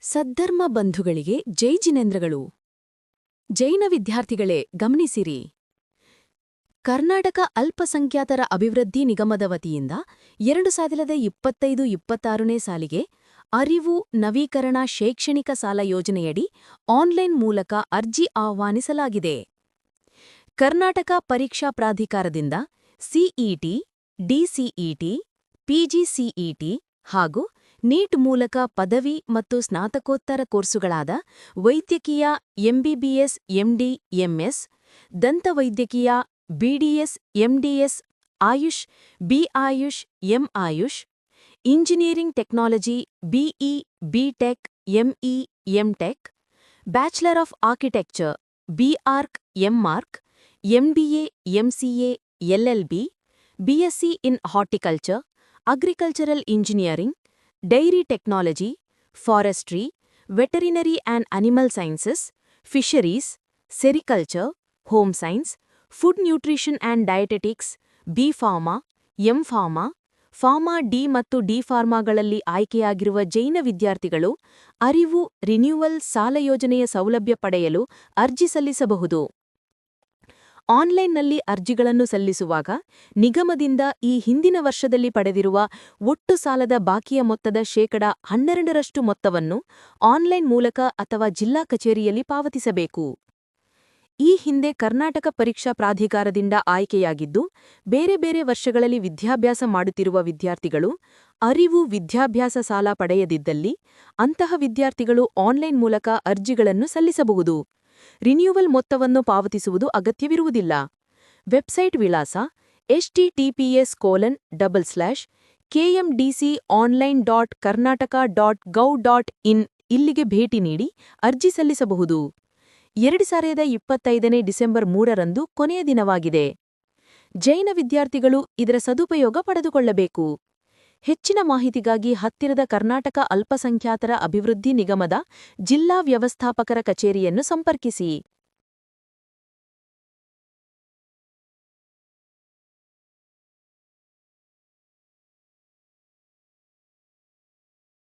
ಸದ್ಧರ್ಮ ಬಂಧುಗಳಿಗೆ ಜೈ ಜಿನೇಂದ್ರಗಳು. ಜೈನ ವಿದ್ಯಾರ್ಥಿಗಳೇ ಗಮನಿಸಿರಿ. ಕರ್ನಾಟಕ ಅಲ್ಪಸಂಖ್ಯಾತರ ಅಭಿವೃದ್ಧಿ ನಿಗಮದ ವತಿಯಿಂದ 2025-26ನೇ ಸಾಲಿಗೆ ಅರಿವು ನವೀಕರಣ ಶೈಕ್ಷಣಿಕ ಸಾಲ ಯೋಜನೆಯಡಿ ಆನ್ಲೈನ್ ಮೂಲಕ ಅರ್ಜಿ ಆಹ್ವಾನಿಸಲಾಗಿದೆ. ಕರ್ನಾಟಕ ಪರೀಕ್ಷಾ ಪ್ರಾಧಿಕಾರದಿಂದ ಸಿಇಟಿ, ಡಿಸಿಇಟಿ, ಪಿಜಿಸಿಇಟಿ ಹಾಗೂ ನೀಟ್ ಮೂಲಕ ಪದವಿ ಮತ್ತು ಸ್ನಾತಕೋತ್ತರ ಕೋರ್ಸುಗಳಾದ ವೈದ್ಯಕೀಯ MBBS, MD, MS, ದಂತವೈದ್ಯಕೀಯ, BDS, MDS, AYUSH, ಬಿಆಯುಷ್, ಎಂಆಯುಷ್, engineering technology, BE, BTech, M E, MTech, bachelor of architecture, ಬಿಆರ್ಕ್, ಎಂಆರ್ಕ್, MBA, MCA, LLB, BSc in horticulture, agricultural engineering, dairy technology, forestry, veterinary and animal sciences, fisheries, sericulture, home science, food nutrition and dietetics, B pharma, M pharma, pharma D ಮತ್ತು D ಫಾರ್ಮಾಗಳಲ್ಲಿ ಆಯ್ಕೆಯಾಗಿರುವ ಜೈನ ವಿದ್ಯಾರ್ಥಿಗಳು ಅರಿವು renewal ಸಾಲ ಯೋಜನೆಯ ಸೌಲಭ್ಯ ಪಡೆಯಲು ಅರ್ಜಿ ಸಲ್ಲಿಸಬಹುದು. ಆನ್ಲೈನ್ನಲ್ಲಿ ಅರ್ಜಿಗಳನ್ನು ಸಲ್ಲಿಸುವಾಗ ನಿಗಮದಿಂದ ಈ ಹಿಂದಿನ ವರ್ಷದಲ್ಲಿ ಪಡೆದಿರುವ ಒಟ್ಟು ಸಾಲದ ಬಾಕಿಯ ಮೊತ್ತದ 12% ಮೊತ್ತವನ್ನು ಆನ್ಲೈನ್ ಮೂಲಕ ಅಥವಾ ಜಿಲ್ಲಾ ಕಚೇರಿಯಲ್ಲಿ ಪಾವತಿಸಬೇಕು. ಈ ಹಿಂದೆ ಕರ್ನಾಟಕ ಪರೀಕ್ಷಾ ಪ್ರಾಧಿಕಾರದಿಂದ ಆಯ್ಕೆಯಾಗಿದ್ದು ಬೇರೆ ಬೇರೆ ವರ್ಷಗಳಲ್ಲಿ ವಿದ್ಯಾಭ್ಯಾಸ ಮಾಡುತ್ತಿರುವ ವಿದ್ಯಾರ್ಥಿಗಳು ಅರಿವು ವಿದ್ಯಾಭ್ಯಾಸ ಸಾಲ ಪಡೆಯದಿದ್ದಲ್ಲಿ ಅಂತಹ ವಿದ್ಯಾರ್ಥಿಗಳು ಆನ್ಲೈನ್ ಮೂಲಕ ಅರ್ಜಿಗಳನ್ನು ಸಲ್ಲಿಸಬಹುದು. ರಿನ್ಯೂವಲ್ ಮೊತ್ತವನ್ನು ಪಾವತಿಸುವುದು ಅಗತ್ಯವಿರುವುದಿಲ್ಲ. ವೆಬ್ಸೈಟ್ ವಿಳಾಸ https://kmdconline.karnataka.gov.in ಇಲ್ಲಿಗೆ ಭೇಟಿ ನೀಡಿ ಅರ್ಜಿ ಸಲ್ಲಿಸಬಹುದು. 2025 ಡಿಸೆಂಬರ್ 3ರಂದು ಕೊನೆಯ ದಿನವಾಗಿದೆ. ಜೈನ ವಿದ್ಯಾರ್ಥಿಗಳು ಇದರ ಸದುಪಯೋಗ ಪಡೆದುಕೊಳ್ಳಬೇಕು. ಹೆಚ್ಚಿನ ಮಾಹಿತಿಗಾಗಿ ಹತ್ತಿರದ ಕರ್ನಾಟಕ ಅಲ್ಪಸಂಖ್ಯಾತರ ಅಭಿವೃದ್ಧಿ ನಿಗಮದ ಜಿಲ್ಲಾ ವ್ಯವಸ್ಥಾಪಕರ ಕಚೇರಿಯನ್ನು ಸಂಪರ್ಕಿಸಿ.